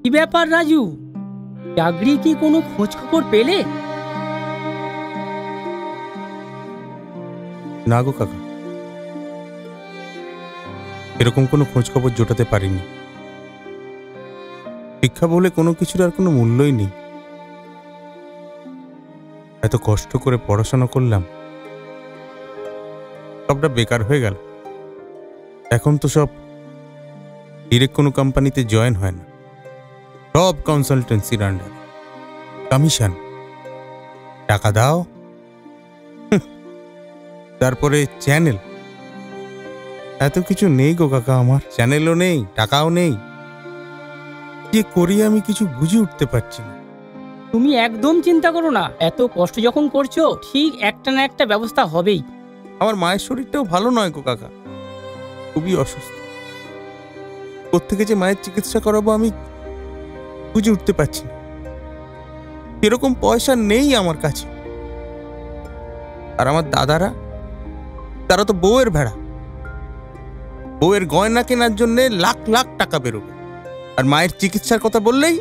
কি ব্যাপার রাজু, চাকরি কি কোনো খোঁজ খবর পেলে? না গো কাকা, এরকম কোনো খোঁজ খবর জোটাতে পারিনি। শিক্ষা বলে কোনো কিছুর আর কোনো মূল্যই নেই। এত কষ্ট করে পড়াশোনা করলাম, সবটা বেকার হয়ে গেল। এখন তো সব ডিরেক্ট কোনো কোম্পানিতে জয়েন হয় না, সব কনসালটেন্সির আন্ডার, কমিশন, টাকা দাও, তারপরে চ্যানেল। এত কিছু নেই গো কাকা, আমার চ্যানেলও নেই, টাকাও নেই। কি করি আমি কিছু বুঝে উঠতে পারছি না। তুমি একদম চিন্তা করো না, এত কষ্ট যখন করছো ঠিক একটা না একটা ব্যবস্থা হবেই। আমার মায়ের শরীরটাও ভালো নয় গো কাকা, খুবই অসুস্থ। কোত্থেকে যে মায়ের চিকিৎসা করাবো আমি বুঝে উঠতে পারছি না। এরকম পয়সা নেই আমার কাছে। আর আমার দাদারা, তারা তো বউয়ের ভেড়া, বউয়ের গয়না কেনার জন্য লাখ লাখ টাকা বেরোবে। আর মায়ের চিকিৎসার কথা বললেই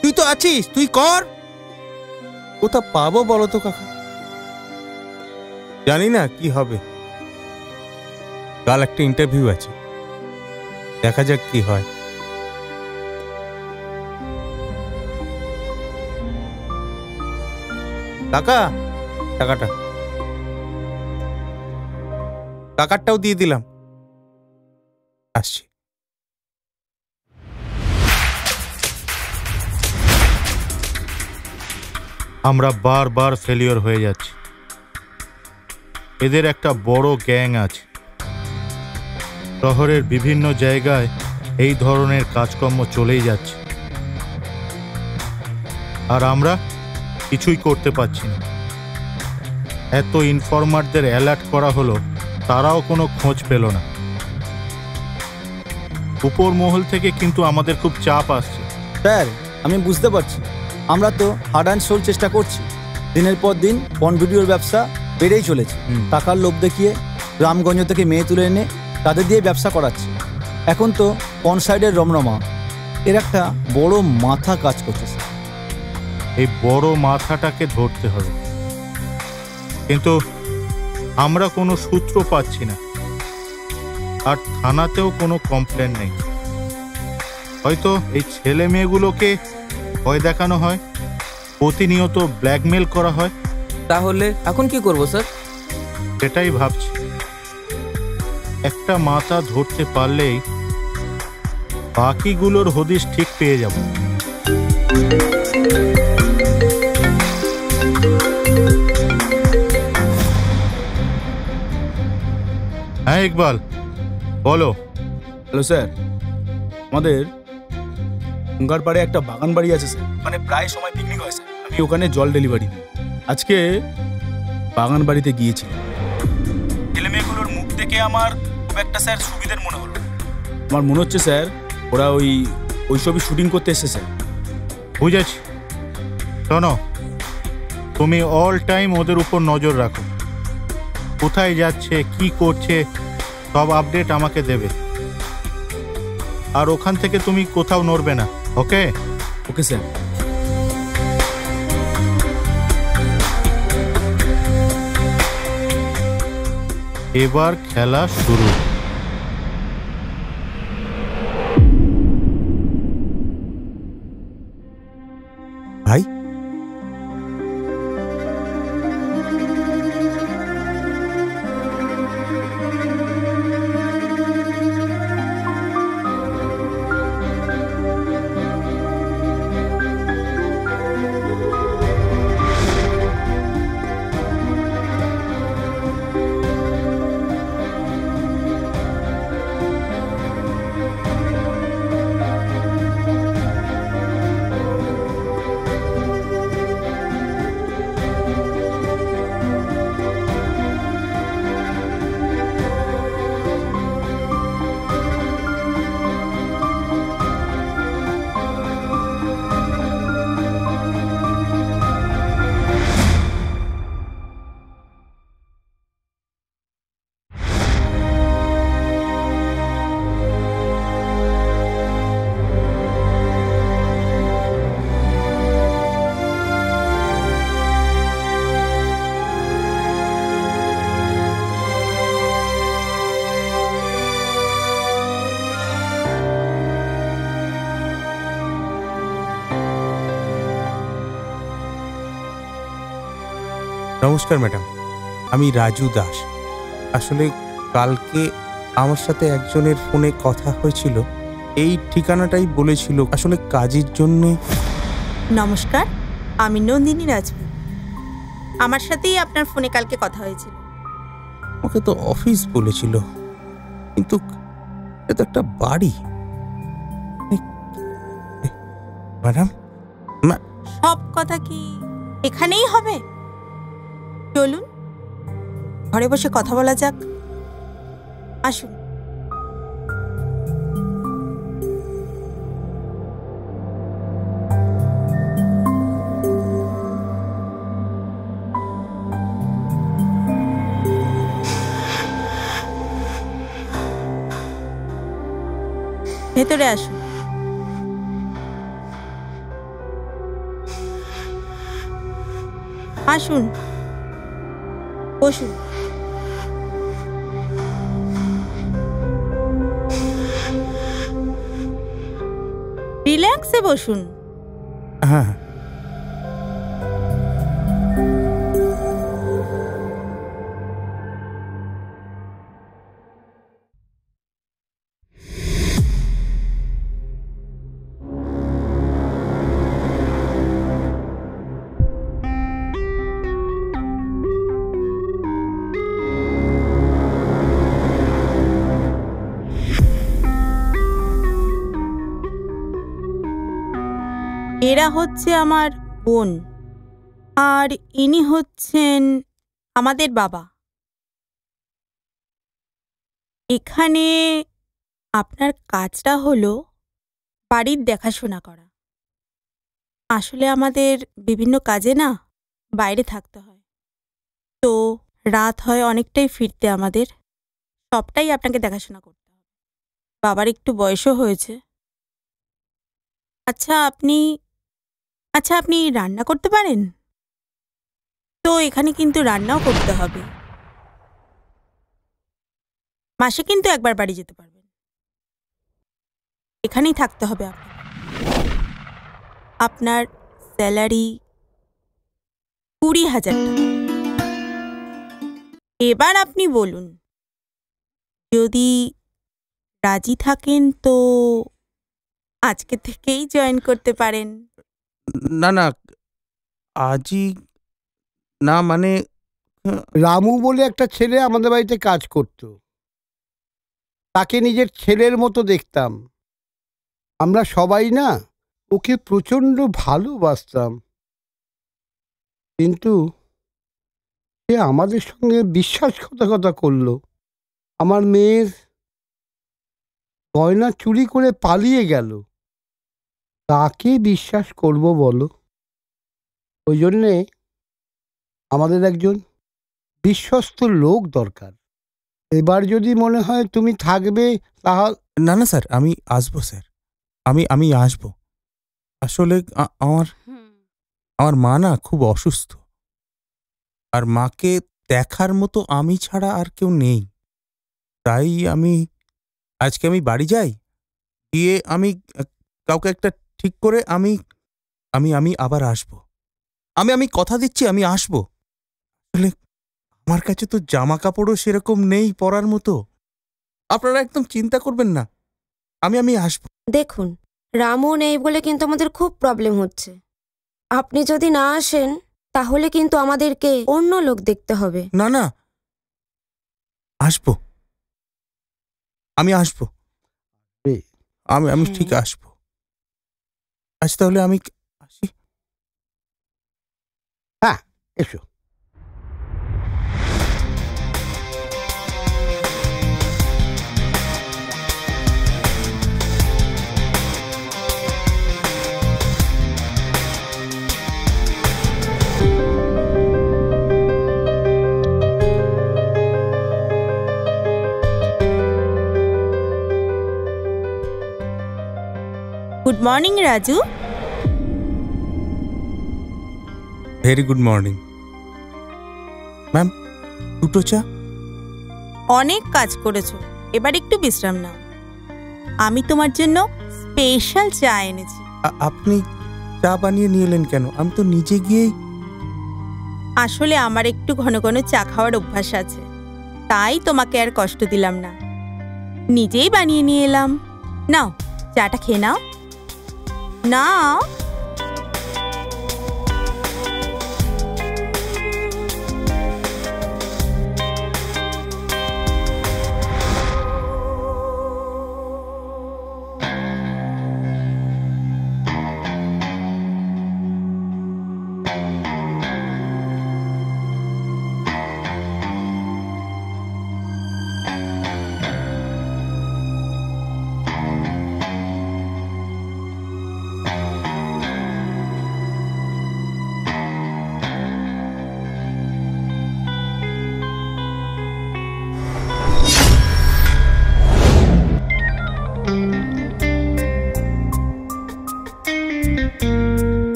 তুই তো আছিস, তুই কর। কোথা পাবো বলো তো কাকা? জানি না কি হবে। কাল একটা ইন্টারভিউ আছে, দেখা যাক কি হয়। কাকা, টাকাটা, টাকাটাও দিয়ে দিলাম, আসছি। আমরা বারবার ফেলিওর হয়ে যাচ্ছি। এদের একটা বড় গ্যাং আছে, শহরের বিভিন্ন জায়গায় এই ধরনের কাজকর্ম চলেই যাচ্ছে, আর আমরা কিছুই করতে পারছি না। এত ইনফরমারদের অ্যালার্ট করা হলো, তারাও কোনো খোঁজ পেল না। উপর মহল থেকে কিন্তু আমাদের খুব চাপ আসছে। স্যার, আমি বুঝতে পারছি, আমরা তো হার্ড অ্যান্ড সোল চেষ্টা করছি। দিনের পর দিন পর্ন ভিডিওর ব্যবসা বেড়েই চলেছে। টাকার লোভ দেখিয়ে গ্রামগঞ্জ থেকে মেয়ে তুলে এনে তাদের দিয়ে ব্যবসা করাচ্ছে। এখন তো পর্ন সাইডের রমরমা, এর একটা বড় মাথা কাজ করছে স্যার। এই বড় মাথাটাকে ধরতে হবে, কিন্তু আমরা কোনো সূত্র পাচ্ছি না। আর থানাতেও কোনো কমপ্লেন নেই। হয়তো এই ছেলে মেয়েগুলোকে ভয় দেখানো হয়, প্রতিনিয়ত ব্ল্যাকমেল করা হয়। তাহলে এখন কি করব স্যার? সেটাই ভাবছি। একটা মাথা ধরতে পারলেই বাকিগুলোর হদিশ ঠিক পেয়ে যাব। হ্যাঁ ইকবাল, বলো। হ্যালো স্যার, আমাদের গঙ্গার পাড়ে একটা বাগান বাড়ি আছে স্যার, মানে প্রায় সময় পিকনিক হয় স্যার। আমি ওখানে জল ডেলিভারি দিই। আজকে বাগান বাড়িতে গিয়েছিলাম। ছেলেমেয়েগুলোর মুখ দেখে আমার খুব একটা স্যার সুবিধার মনে হলো। আমার মনে হচ্ছে স্যার ওরা ওই সবই শুটিং করতে এসেছে স্যার। বুঝেছি। শোনো, তুমি অল টাইম ওদের উপর নজর রাখো। কোথায় যাচ্ছে, কি করছে, সব আপডেট আমাকে দেবে। আর ওখান থেকে তুমি কোথাও নড়বে না, ওকে? Okay sir. এবার খেলা শুরু। ভাই, নমস্কার ম্যাডাম, আমি রাজু দাস। আসলে কালকে আমার সাথে একজনের ফোনে কথা হয়েছিল, এই ঠিকানাটাই বলেছিল, আসলে কাজের জন্যে। নমস্কার, আমি নন্দিনী রাজপুত। আমার সাথেই আপনার ফোনে কালকে কথা হয়েছিল। আমাকে তো অফিস বলেছিল, কিন্তু এটা একটা বাড়ি। ম্যাডাম, সব কথা কি এখানেই হবে? চলুন ঘরে বসে কথা বলা যাক। আসুন। ভেতরে আসুন। আসুন, বসুন। রিল্যাক্সে বসুন। হ্যাঁ, এরা হচ্ছে আমার বোন, আর ইনি হচ্ছেন আমাদের বাবা। এখানে আপনার কাজটা হলো বাড়ির দেখাশোনা করা। আসলে আমাদের বিভিন্ন কাজে না বাইরে থাকতে হয়, তো রাত হয় অনেকটাই ফিরতে, আমাদের সবটাই আপনাকে দেখাশোনা করতে হবে। বাবার একটু বয়সও হয়েছে। আচ্ছা আপনি রান্না করতে পারেন? তো এখানে কিন্তু রান্নাও করতে হবে। মাসে কিন্তু একবার বাড়ি যেতে পারবেন, এখানেই থাকতে হবে আপনার স্যালারি 20,000 টাকা। এবার আপনি বলুন, যদি রাজি থাকেন তো আজকে থেকেই জয়েন করতে পারেন। না, আজই না, মানে রামু বলে একটা ছেলে আমাদের বাড়িতে কাজ করত। তাকে নিজের ছেলের মতো দেখতাম। আমরা সবাই না ওকে প্রচণ্ড ভালোবাসতাম, কিন্তু সে আমাদের সঙ্গে বিশ্বাসঘাতকতা করলো। আমার মেয়ের গয়না চুরি করে পালিয়ে গেল। কাকে বিশ্বাস করব বলো? ওই জন্যে আমাদের একজন বিশ্বস্ত লোক দরকার। এবার যদি মনে হয় তুমি থাকবে তাহলে। না স্যার, আমি আসবো স্যার, আমি আসবো। আসলে আমার মা না খুব অসুস্থ, আর মাকে দেখার মতো আমি ছাড়া আর কেউ নেই। তাই আজকে আমি বাড়ি যাই, গিয়ে আমি কাউকে একটা ঠিক করে আমি আবার আসবো। আমি কথা দিচ্ছি, আমি আসবো। আসলে আমার কাছে তো জামা কাপড়ও সেরকম নেই পরার মতো। আপনারা একদম চিন্তা করবেন না, আমি আসবো। দেখুন, রামু নেই বলে কিন্তু আমাদের খুব প্রবলেম হচ্ছে। আপনি যদি না আসেন তাহলে কিন্তু আমাদেরকে অন্য লোক দেখতে হবে। না, আসবো, আমি আসবো, আমি ঠিক আসবো। আজ তাহলে আমি আসি। হ্যাঁ, এসো। Good morning Raju. Very good morning ma'am. দুটো চা। অনেক কাজ করেছো, এবার একটু বিশ্রাম নাও। আমি তোমার জন্য স্পেশাল চা এনেছি। আপনি চা বানিয়ে নিয়ে এলেন কেন? আমি তো নিজে গিয়েই। আসলে আমার একটু ঘন ঘন চা খাওয়ার অভ্যাস আছে, তাই তোমাকে আর কষ্ট দিলাম না, নিজেই বানিয়ে নিয়ে এলাম। নাও চাটা খেয়ে নাও। নাও।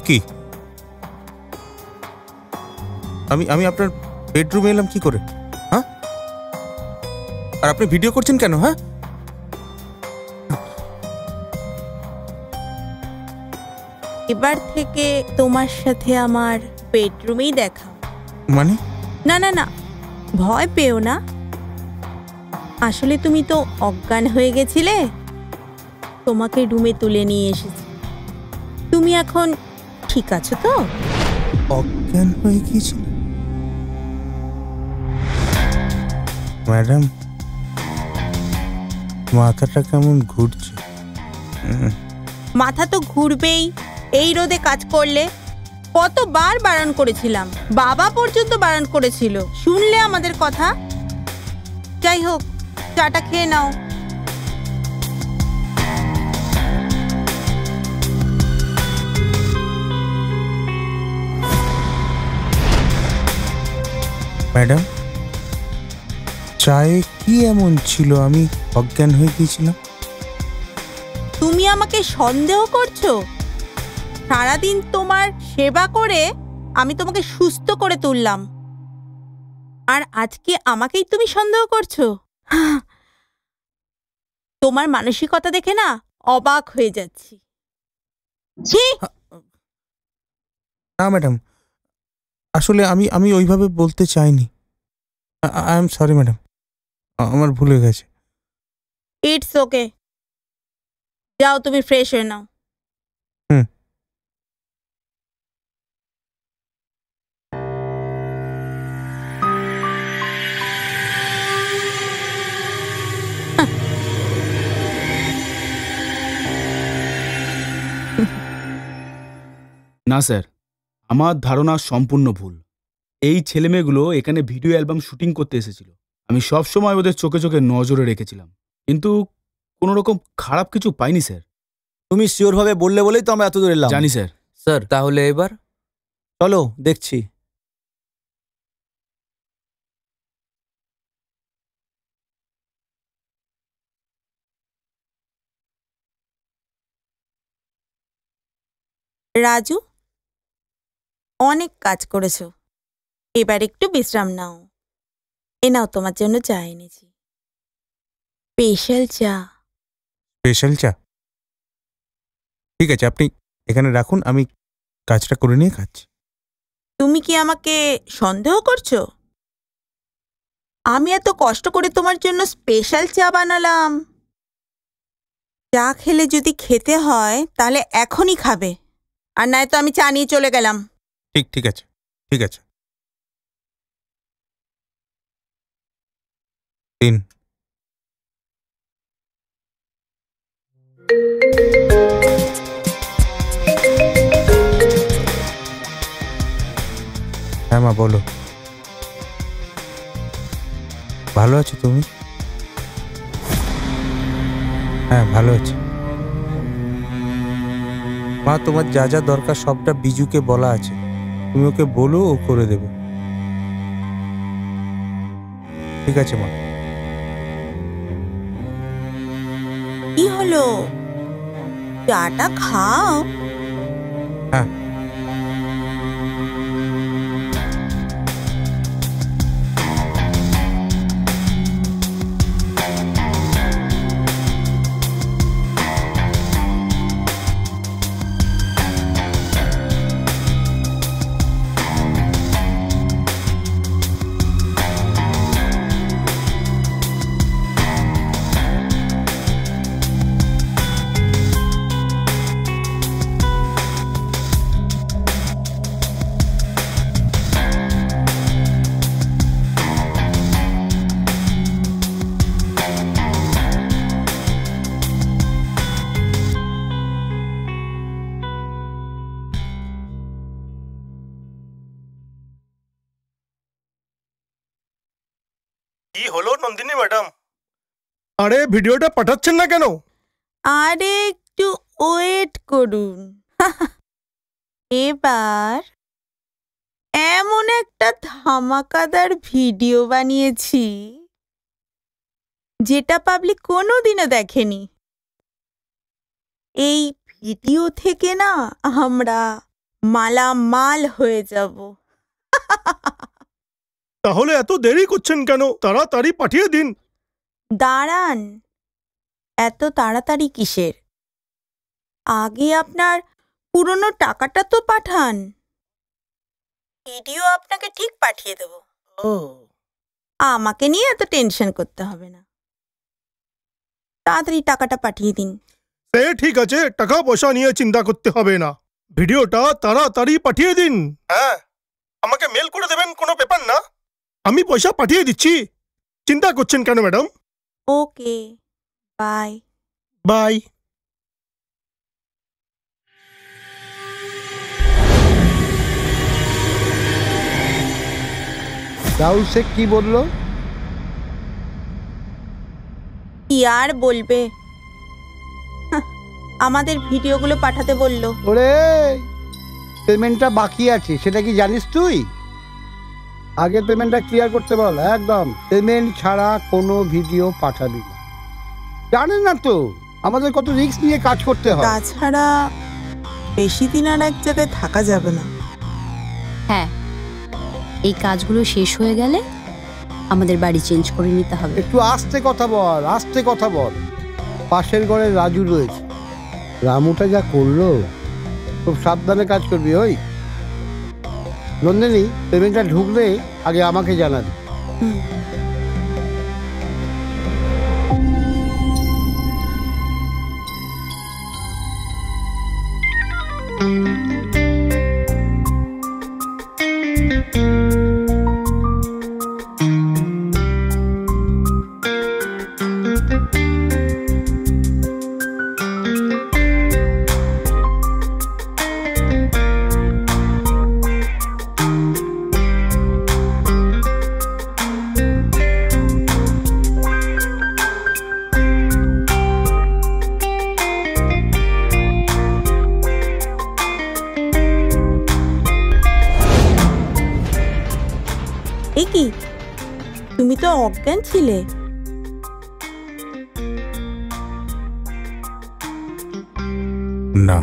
কি আমি আপনার বেডরুমে এলাম কি করে? হ্যাঁ, আর আপনি ভিডিও করছেন কেন? হ্যাঁ, এবার থেকে তোমার সাথে আমার বেডরুমেই দেখা। মানে? না না না, ভয় পেও না। আসলে তুমি তো অজ্ঞান হয়ে গেছিলে, তোমাকে রুমে তুলে নিয়ে এসেছি। তুমি এখন ঠিক আছো তো? অজ্ঞান হয়ে গিয়েছিল ম্যাডাম, মাথাটা কেমন ঘুরছে। মাথা তো ঘুরবেই, এই রোদে কাজ করলে। কতবার বারণ করেছিলাম, বাবা পর্যন্ত বারণ করেছিল, শুনলে আমাদের কথা? যাই হোক, চাটা খেয়ে নাও। ম্যাডাম, চায়ে কি এমন ছিল আমি অজ্ঞান হয়ে গিয়েছিলাম? তুমি আমাকে সন্দেহ করছো? সারাদিন তোমার সেবা করে আমি তোমাকে সুস্থ করে তুললাম, আর আজকে আমাকেই তুমি সন্দেহ করছো? তোমার মানসিকতা দেখে না অবাক হয়ে যাচ্ছি। না ম্যাডাম, আসলে আমি ওইভাবে বলতে চাইনি। আই এম সরি ম্যাডাম, আমার ভুল হয়ে গেছে। ইটস ওকে, যাও তুমি ফ্রেশ হয়ে নাও। না স্যার, আমার ধারণা সম্পূর্ণ ভুল। এই ছেলেমেয়েগুলো এখানে ভিডিও অ্যালবাম শুটিং করতে এসেছিল। আমি সব সময় ওদের চোখে চোখে নজরে রেখেছিলাম, কিন্তু কোনো রকম খারাপ কিছু পাইনি স্যার। তুমি শিওর ভাবে বললে বলেই তো আমরা এত দূর এলাম। জানি স্যার। স্যার তাহলে এবার চলো দেখছি। রাজু, অনেক কাজ করেছো, এবার একটু বিশ্রাম নাও। এ নাও, তোমার জন্য চা এনেছি, স্পেশাল চা। স্পেশাল চা? ঠিক আছে, আপনি এখানে রাখুন, আমি কাজটা করে নিয়ে খাচ্ছি। তুমি কি আমাকে সন্দেহ করছো? আমি এত কষ্ট করে তোমার জন্য স্পেশাল চা বানালাম। চা খেলে যদি খেতে হয় তাহলে এখনই খাবে, আর নয় তো আমি চা নিয়ে চলে গেলাম। ঠিক আছে, ঠিক আছে। 3 হ্যাঁ মা বলো। ভালো আছো তুমি? হ্যাঁ ভালো আছি মা। তোমার যা যা দরকার সবটা বিজুকে বলা আছে, তুমি ওকে বলো, ও করে দেবে। ঠিক আছে মা। কি হলো, চাটা খাও। হ্যাঁ কি হলো নন্দিনী ম্যাডাম? আরে ভিডিওটা পাঠাচ্ছেন না কেন? আরে একটু ওয়েট করুন। এবার এমন একটা ধামাকাদার ভিডিও বানিয়েছি যেটা পাবলিক কোনোদিনও দেখেনি। এই ভিডিও থেকে না আমরা মালামাল হয়ে যাব। তাহলে এত দেরি করছেন কেন? তাড়াতাড়ি পাঠিয়ে দিন। দাঁড়ান, এত তাড়াতাড়ি কিসের? আগে আপনার পুরনো টাকাটা তো পাঠান, ভিডিও আপনাকে ঠিক পাঠিয়ে দেব। আমাকে নিয়ে এত টেনশন করতে হবে না, তাড়াতাড়ি টাকাটা পাঠিয়ে দিন। সে ঠিক আছে, টাকা পয়সা নিয়ে চিন্তা করতে হবে না, ভিডিওটা তাড়াতাড়ি পাঠিয়ে দিন। হ্যাঁ, আমাকে মেল করে দেবেন, কোনো ব্যাপার না, আমি পয়সা পাঠিয়ে দিচ্ছি। চিন্তা করছেন কেন ম্যাডাম? ওকে, বাই বাই। রাহুল শেখ কি বললো? কি আর বলবে, আমাদের ভিডিওগুলো পাঠাতে বললো। ওরে, পেমেন্টটা বাকি আছে সেটা কি জানিস তুই? আগে পেমেন্টটা ক্লিয়ার করতে বল। একদম পেমেন্ট ছাড়া কোনো ভিডিও পাঠাবি না। জানেন না তো আমাদের কত রিস্ক নিয়ে কাজ করতে হয়। তাছাড়া বেশি দিন আর এক জায়গায় থাকা যাবে না। হ্যাঁ, এই কাজগুলো শেষ হয়ে গেলে আমাদের বাড়ি চেঞ্জ করে নিতে হবে। একটু আস্তে কথা বল, আস্তে কথা বল। পাশের ঘরে রাজু রয়েছে, রামুটা যা করলো, খুব সাবধানে কাজ করবি। ওই নন্দিনী, পেমেন্টটা ঢুকলে আগে আমাকে জানাবি। এ কি, তুমি তো অজ্ঞান ছিলে। না,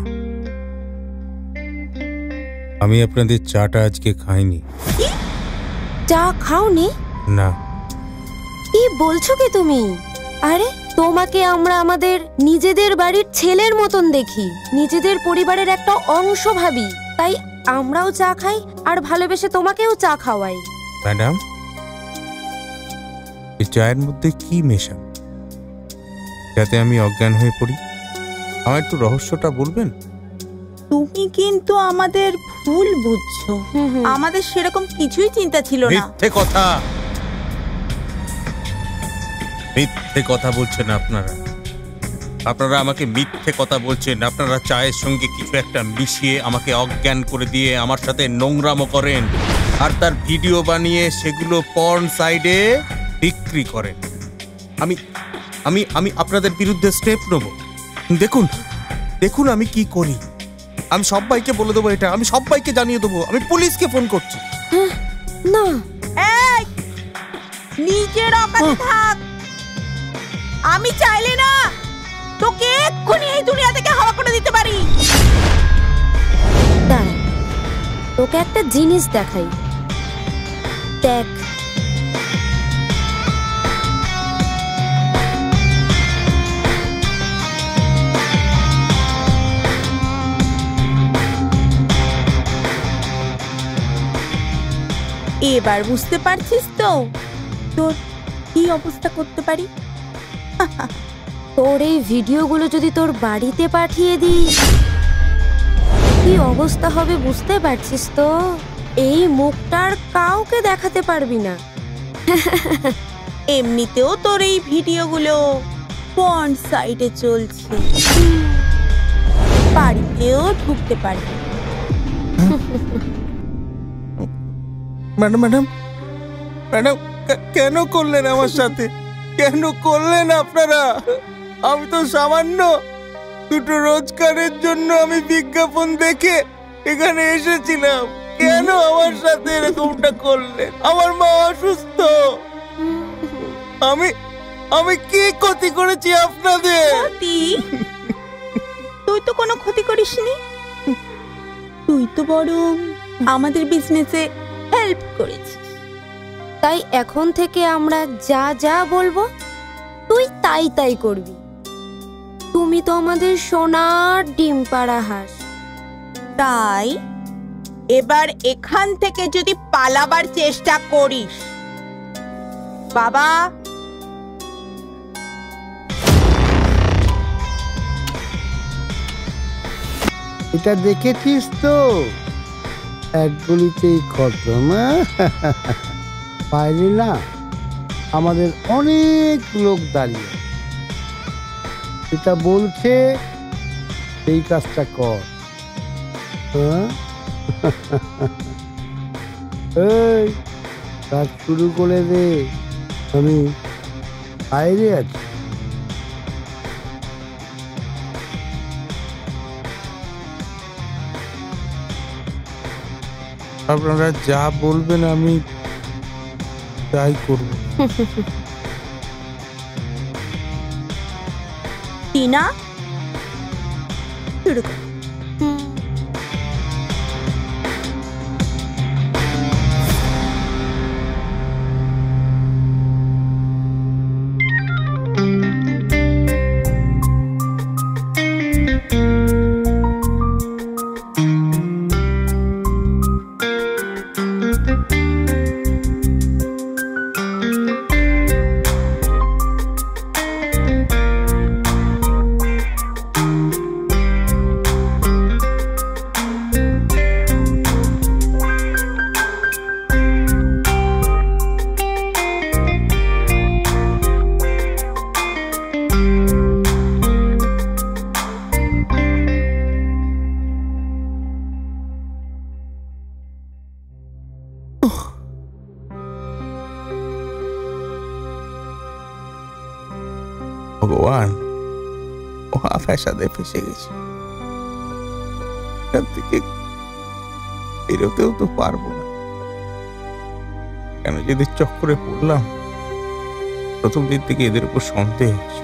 আমি আপনাদের চাটা আজকে খাইনি। চা খাওনি? না। কি বলছো কি তুমি? আরে তোমাকে আমরা আমাদের নিজেদের বাড়ির ছেলের মতন দেখি, নিজেদের পরিবারের একটা অংশ ভাবি, তাই আমরাও চা খাই আর ভালোবেসে তোমাকেও চা খাওয়াই। ম্যাডাম, এই চায়ের মধ্যে কি মেশান যাতে আমি অজ্ঞান হয়ে পড়ি? আমার একটু রহস্যটা বলবেন? তুমি কিন্তু আমাদের ভুল বুঝছো। আমাদের সেরকম কিছুই চিন্তা ছিল না। মিথ্যে কথা, মিথ্যে কথা বলছেন আপনারা। আপনারা আমাকে মিথ্যে কথা বলছেন। আপনারা চায়ের সঙ্গে কিছু একটা মিশিয়ে আমাকে অজ্ঞান করে দিয়ে আমার সাথে নোংরামো করেন, আর তার ভিডিও বানিয়ে সেগুলো পর্ন সাইডে বিক্রি করেন। আমি আমি আমি আপনাদের বিরুদ্ধে স্টেপ নেব। দেখুন দেখুন আমি কি করি। আমি সবাইকে বলে দেবো, এটা আমি সবাইকে জানিয়ে দেবো। আমি পুলিশকে ফোন করছি। না, এই নিজের অকালে থাক। আমি চাইলে না তোকে এক্ষুনি এই দুনিয়া থেকে হাওয়া করে দিতে পারি। দাঁড়া, তোকে একটা জিনিস দেখাই, দেখ। এবার বুঝতে পারছিস তো তোর কি অবস্থা করতে পারি? তোর এই ভিডিওগুলো যদি তোর বাড়িতে পাঠিয়ে দিই, কি অবস্থা হবে বুঝতে পারছিস তো? এই মুখটার কাউকে দেখাতে পারবি না। এমনিতেও তোর এই ভিডিওগুলো পর্ন সাইটে চলছে, বাড়িতেও ঢুকতে পারবি। ম্যাডাম ম্যাডাম ম্যাডাম, কেন করলেন আমার সাথে? কেন করলেন আপনারা? আমি তো সামান্য দুটো রোজগারের জন্য আমি বিজ্ঞাপন দেখে এখানে এসেছিলাম। কেন আমার সাথে এরকমটা করলেন? আমার মা অসুস্থ। আমি আমি কি ক্ষতি করেছি আপনাদের? তুই তো কোনো ক্ষতি করিসনি। তুই তো বরং আমাদের বিজনেসে হেল্প করেছিস। তাই এখন থেকে আমরা যা যা বলবো তুই তাই তাই করবি। তুমি তো আমাদের সোনার ডিম পাড়া হাঁস। তাই এবার এখান থেকে যদি পালাবার চেষ্টা করিস, বাবা এটা দেখেছিস তো, এক গুলিতেই খতম। বাইরে না আমাদের অনেক লোক দাঁড়িয়ে, এটা বলছে সেই কাজটা কর। এই কাজ শুরু করে দে, আমি বাইরে আছি। আপনারা যা বলবেন আমি তাই করব। টিনা শুরু কর। ভগবান, মহা ফ্যাসাদে ফেসে গেছি। এখান থেকে বেরোতেও তো পারবো না। কেন যে এদের চক্করে পড়লাম? প্রথম দিন থেকে এদের উপর সন্দেহ হচ্ছে।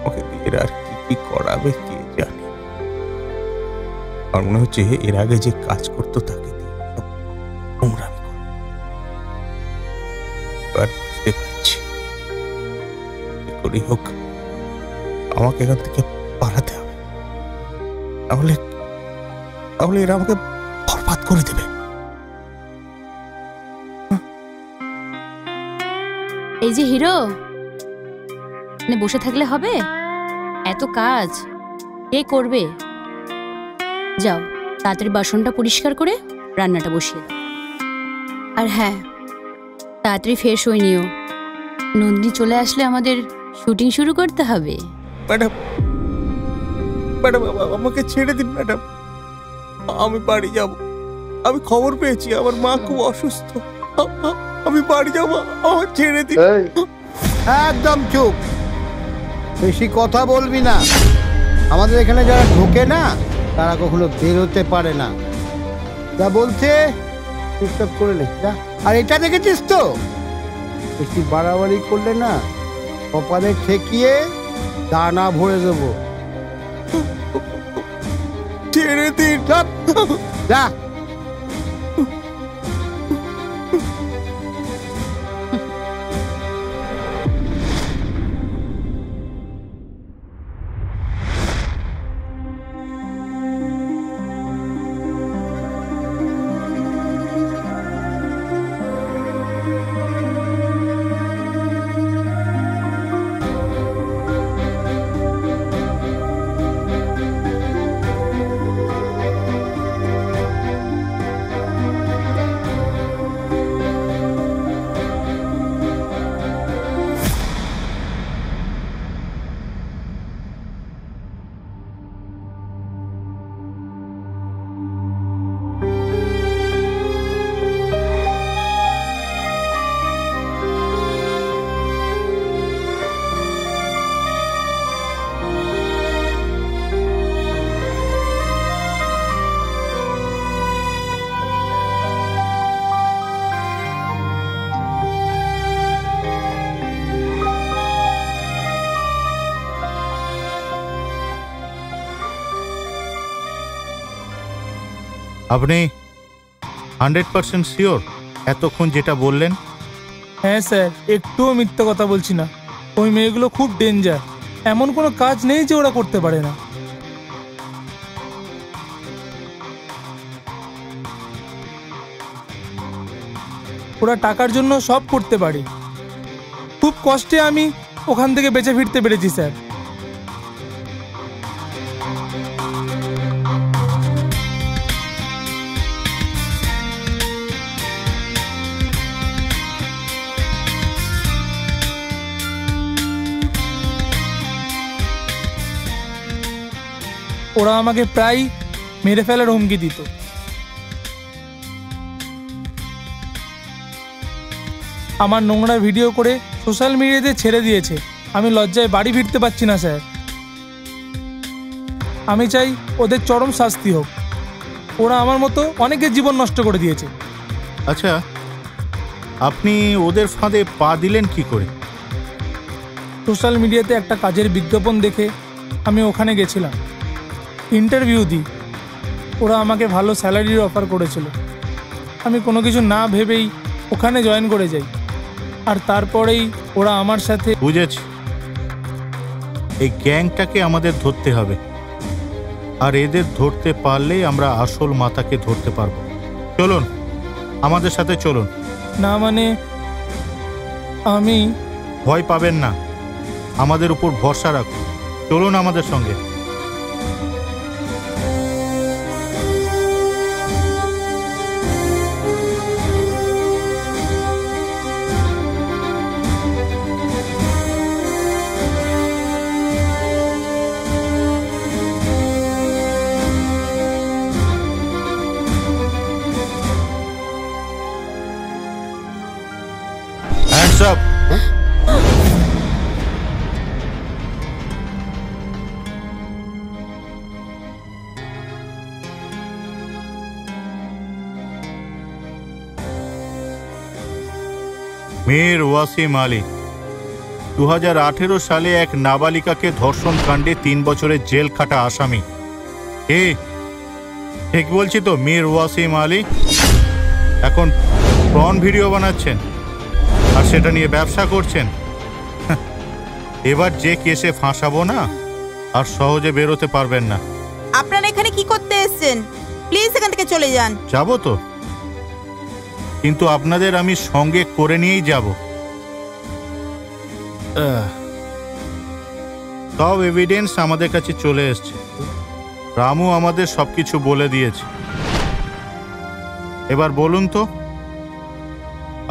ওকে দিয়ে এরা আর কি কি করাবে কে জানে। আমার মনে হচ্ছে এর আগে যে কাজ করতো তাকে দিয়ে নোংরামি করে। এবার বুঝতে পারছি, করেই হোক আমাকে এখান থেকে পালাতে হবে, তাহলে এরা আমাকে বরবাদ করে দেবে। এই যে হিরো, বসে থাকলে হবে? এত কাজ, কে করবে? যাও তাড়াতাড়ি বাসনটা পরিষ্কার করে রান্নাটা বসিয়ে দাও। আর হ্যাঁ, তাড়াতাড়ি ফ্রেশ হয়ে নিও, নন্দিনী চলে আসলে আমাদের শুটিং শুরু করতে হবে। ম্যাডাম, ম্যাডাম আমাকে ছেড়ে দিন ম্যাডাম, আমি বাড়ি যাব। আমি খবর পেয়েছি আমার মা খুব অসুস্থ, আমি বাড়ি যাব, আমার ছেড়ে দিন। একদম চুপ, বেশি কথা বলবি না। আমাদের এখানে যারা ঢোকে না তারা কখনো বেরোতে পারে না। যা বলছে চুপচাপ করে নে যা। আর এটা দেখেছিস তো, বেশি বাড়াবাড়ি করলে না কপালে ঠেকিয়ে দানা ভরে দেবো। ছেড়ে দিন যা। আপনি 100% শিওর এতক্ষণ যেটা বললেন? হ্যাঁ স্যার, একটুও মিথ্যে কথা বলছি না। ওই মেয়েগুলো খুব ডেঞ্জার, এমন কোনো কাজ নেই যে ওরা করতে পারে না। ওরা টাকার জন্য সব করতে পারে। খুব কষ্টে আমি ওখান থেকে বেঁচে ফিরতে পেরেছি স্যার। ওরা আমাকে প্রায় মেরে ফেলার হুমকি দিত। আমার নোংরা ভিডিও করে সোশ্যাল মিডিয়াতে ছেড়ে দিয়েছে। আমি লজ্জায় বাড়ি ফিরতে পারছি না স্যার। আমি চাই ওদের চরম শাস্তি হোক। ওরা আমার মতো অনেকের জীবন নষ্ট করে দিয়েছে। আচ্ছা, আপনি ওদের ফাঁদে পা দিলেন কি করে? সোশ্যাল মিডিয়াতে একটা কাজের বিজ্ঞাপন দেখে আমি ওখানে গেছিলাম, ইন্টারভিউ দিই। ওরা আমাকে ভালো স্যালারির অফার করেছিল। আমি কোনো কিছু না ভেবেই ওখানে জয়েন করে যাই, আর তারপরেই ওরা আমার সাথে। বুঝেছি, এই গ্যাংটাকে আমাদের ধরতে হবে, আর এদের ধরতে পারলেই আমরা আসল মাথাকে ধরতে পারবো। চলুন আমাদের সাথে চলুন। না মানে আমি। ভয় পাবেন না, আমাদের উপর ভরসা রাখুন। চলুন আমাদের সঙ্গে। Hands up! মীর ওয়াসিম আলী 2018 সালে এক নাবালিকাকে ধর্ষণ কাণ্ডে 3 বছরের জেল খাটা আসামি। ঠিক বলছি তো? মীর ওয়াসিম আলী এখন প্রন ভিডিও বানাচ্ছেন আর সেটা নিয়ে ব্যবসা করছেন। এবার যে কেসে ফাঁসাবো না, আর সহজে বেরোতে পারবেন না। আপনারা এখানে কি করতে এসেছেন? প্লিজ এখান থেকে চলে যান। যাবো তো, কিন্তু আপনাদের আমি সঙ্গে করে নিয়েই যাব। সব এভিডেন্স আমাদের কাছে চলে এসছে। রামু আমাদের সবকিছু বলে দিয়েছে। এবার বলুন তো,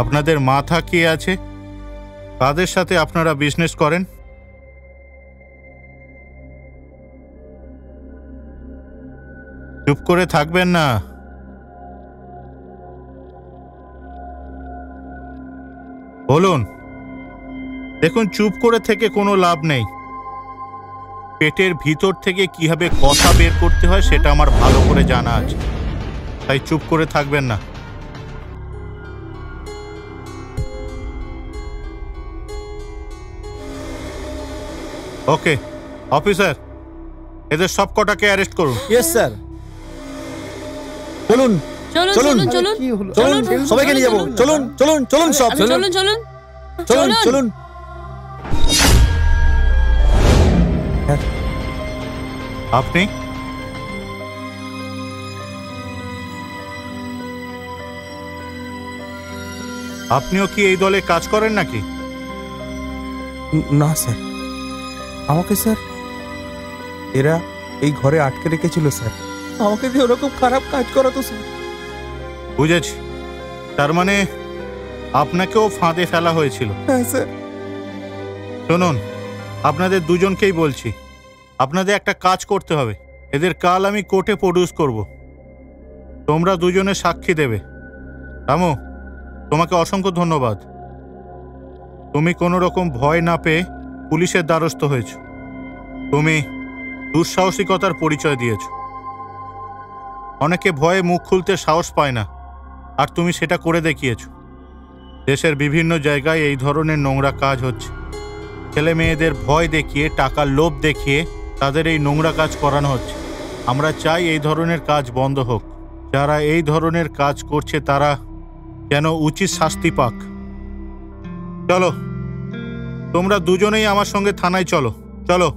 আপনাদের মাথা কে আছে? কাদের সাথে আপনারা বিজনেস করেন? চুপ করে থাকবেন না। বলুন। দেখুন, চুপ করে থেকে কোনো লাভ নেই। পেটের ভিতর থেকে কিভাবে কথা বের করতে হয় সেটা আমার ভালো করে জানা আছে, তাই চুপ করে থাকবেন না। ওকে অফিসার, এদের সব কটাকে অ্যারেস্ট করুন। Yes sir. বলুন চলুন চলুন চলুন চলুন চলুন, সবাইকে নিয়ে যাবো। চলুন চলুন চলুন সব চলুন চলুন চলুন চলুন। আপনি? আপনিও কি এই দলে কাজ করেন নাকি? না স্যার, আমাকে স্যার এরা এই ঘরে আটকে রেখেছিল স্যার। আমাকে দিয়ে ওরকম খারাপ কাজ করাতো স্যার। বুঝেছি, তার মানে আপনাকেও ফাঁদে ফেলা হয়েছিল। হ্যাঁ স্যার। শুনুন, আপনাদের দুজনকেই বলছি, আপনাদের একটা কাজ করতে হবে। এদের কাল আমি কোর্টে প্রডিউস করব। তোমরা দুজনে সাক্ষী দেবে। রামু, তোমাকে অসংখ্য ধন্যবাদ। তুমি কোনো রকম ভয় না পেয়ে পুলিশের দ্বারস্থ হয়েছ। তুমি দুঃসাহসিকতার পরিচয় দিয়েছ। অনেকে ভয়ে মুখ খুলতে সাহস পায় না, আর তুমি সেটা করে দেখিয়েছ। দেশের বিভিন্ন জায়গায় এই ধরনের নোংরা কাজ হচ্ছে। ছেলে মেয়েদের ভয় দেখিয়ে, টাকার লোভ দেখিয়ে তাদের এই নোংরা কাজ করানো হচ্ছে। আমরা চাই এই ধরনের কাজ বন্ধ হোক। যারা এই ধরনের কাজ করছে তারা যেন উচিত শাস্তি পাক। চলো, তোমরা দুজনেই আমার সঙ্গে থানায় চলো। চলো।